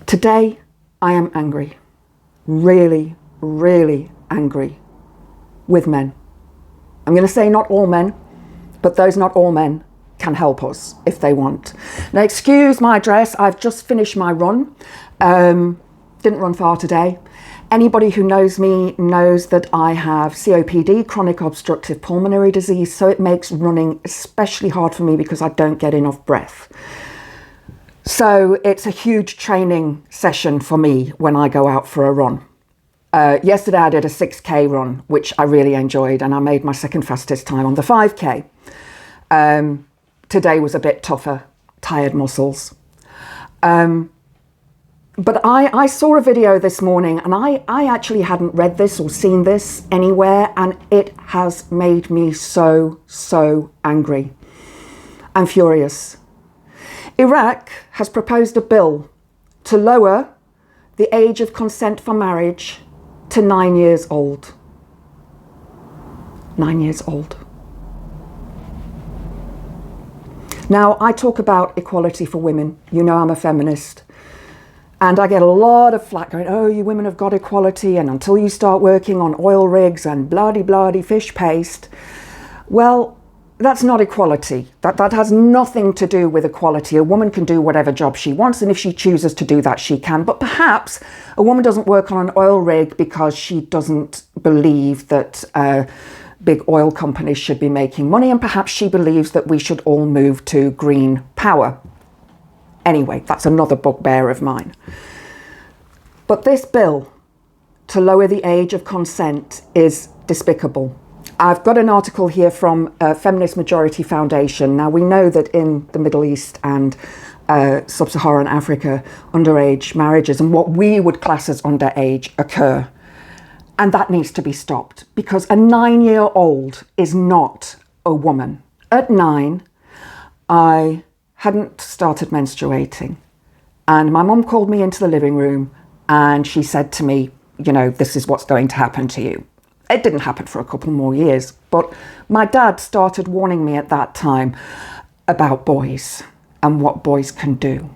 Today, I am angry. Really, really angry with men. I'm going to say not all men, but those not all men can help us if they want. Now, excuse my dress. I've just finished my run. Didn't run far today. Anybody who knows me knows that I have COPD, chronic obstructive pulmonary disease, so it makes running especially hard for me because I don't get enough breath. So it's a huge training session for me when I go out for a run. Yesterday I did a 6K run, which I really enjoyed, and I made my second fastest time on the 5K. Today was a bit tougher, tired muscles. But I saw a video this morning, and I actually hadn't read this or seen this anywhere, and it has made me so angry and furious. Iraq has proposed a bill to lower the age of consent for marriage to 9 years old. 9 years old. Now, I talk about equality for women. You know I'm a feminist. And I get a lot of flack going, oh, you women have got equality, and until you start working on oil rigs and bloody fish paste. Well, that's not equality. That has nothing to do with equality. A woman can do whatever job she wants, and if she chooses to do that, she can. But perhaps a woman doesn't work on an oil rig because she doesn't believe that big oil companies should be making money, and perhaps she believes that we should all move to green power. Anyway, that's another bugbear of mine. But this bill to lower the age of consent is despicable. I've got an article here from Feminist Majority Foundation. Now, we know that in the Middle East and sub-Saharan Africa, underage marriages and what we would class as underage occur. And that needs to be stopped, because a 9-year-old is not a woman. At 9, I hadn't started menstruating, and my mum called me into the living room and she said to me, you know, this is what's going to happen to you. It didn't happen for a couple more years, but my dad started warning me at that time about boys and what boys can do.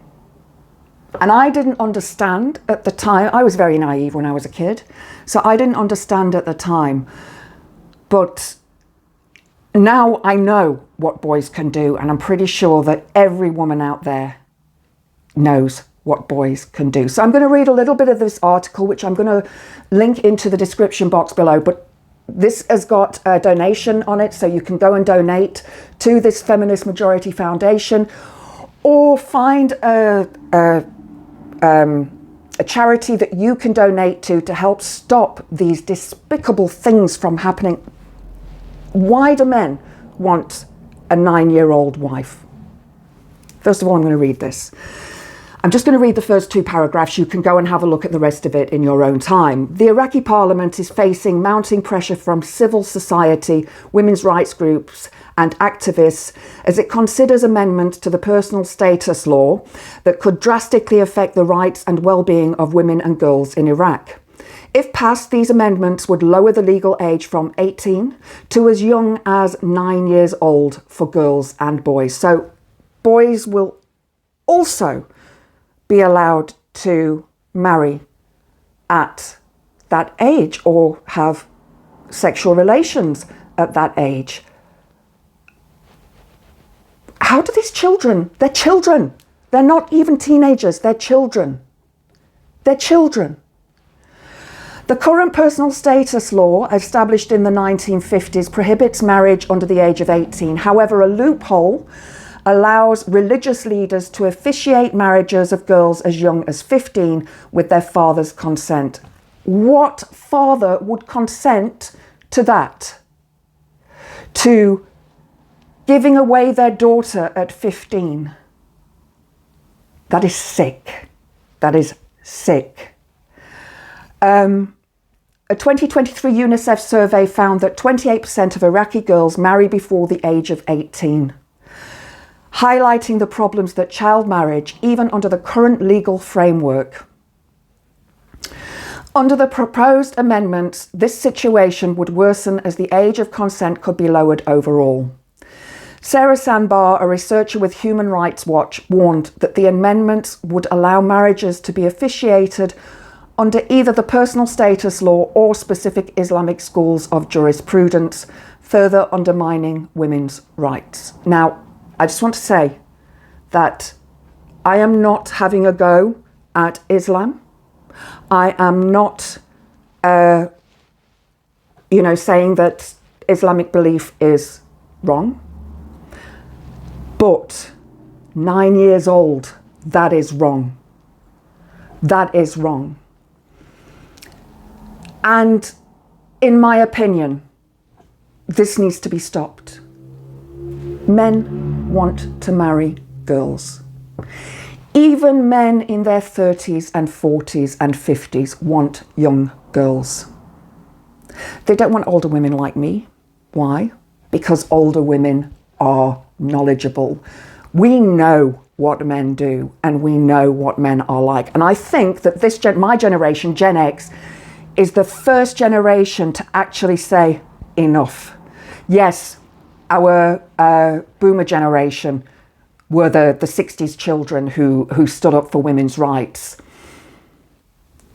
And I didn't understand at the time. I was very naive when I was a kid, so I didn't understand at the time. But now I know what boys can do, and I'm pretty sure that every woman out there knows what boys can do. So I'm going to read a little bit of this article, which I'm going to link into the description box below. But this has got a donation on it, so you can go and donate to this Feminist Majority Foundation, or find a charity that you can donate to help stop these despicable things from happening. Why do men want a 9-year-old wife? First of all, I'm going to read this. I'm just going to read the first 2 paragraphs. You can go and have a look at the rest of it in your own time. The Iraqi parliament is facing mounting pressure from civil society, women's rights groups and activists as it considers amendments to the personal status law that could drastically affect the rights and well-being of women and girls in Iraq. If passed, these amendments would lower the legal age from 18 to as young as 9 years old for girls and boys. So boys will also be allowed to marry at that age or have sexual relations at that age. How do these children? They're children. They're not even teenagers. They're children. They're children. The current personal status law, established in the 1950s, prohibits marriage under the age of 18. However, a loophole allows religious leaders to officiate marriages of girls as young as 15 with their father's consent. What father would consent to that? To giving away their daughter at 15? That is sick. That is sick. A 2023 UNICEF survey found that 28% of Iraqi girls marry before the age of 18, highlighting the problems that child marriage, even under the current legal framework. Under the proposed amendments, this situation would worsen as the age of consent could be lowered overall. Sarah Sandbar, a researcher with Human Rights Watch, warned that the amendments would allow marriages to be officiated under either the personal status law or specific Islamic schools of jurisprudence, further undermining women's rights. Now, I just want to say that I am not having a go at Islam. I am not, saying that Islamic belief is wrong. But 9 years old, that is wrong. That is wrong. And in my opinion, this needs to be stopped. Men want to marry girls. Even men in their 30s and 40s and 50s want young girls. They don't want older women like me. Why? Because older women are knowledgeable. We know what men do and we know what men are like. And I think that my generation, Gen X, is the first generation to actually say enough. Yes, our boomer generation were the 60s children who stood up for women's rights.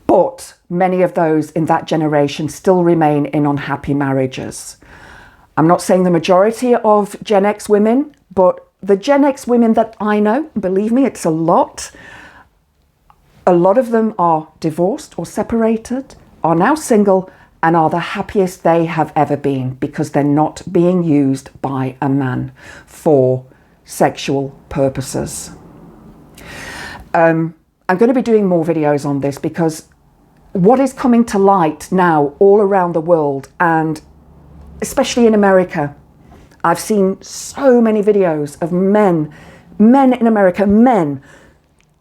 But many of those in that generation still remain in unhappy marriages. I'm not saying the majority of Gen X women, but the Gen X women that I know, believe me, it's a lot of them are divorced or separated, are now single, and are the happiest they have ever been because they're not being used by a man for sexual purposes. I'm going to be doing more videos on this because what is coming to light now all around the world, and especially in America, I've seen so many videos of men in America, 20s,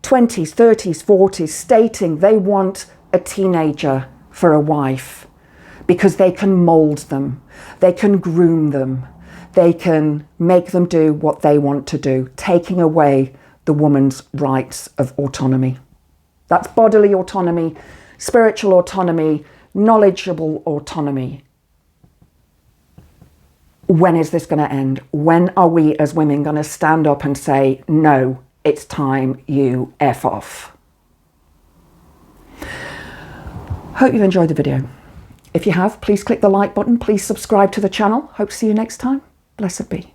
30s, 40s, stating they want a teenager for a wife because they can mold them, they can groom them, they can make them do what they want to do, taking away the woman's rights of autonomy. That's bodily autonomy, spiritual autonomy, knowledgeable autonomy. When is this going to end? When are we as women going to stand up and say, no, it's time you F off? Hope you've enjoyed the video. If you have, please click the like button. Please subscribe to the channel. Hope to see you next time. Blessed be.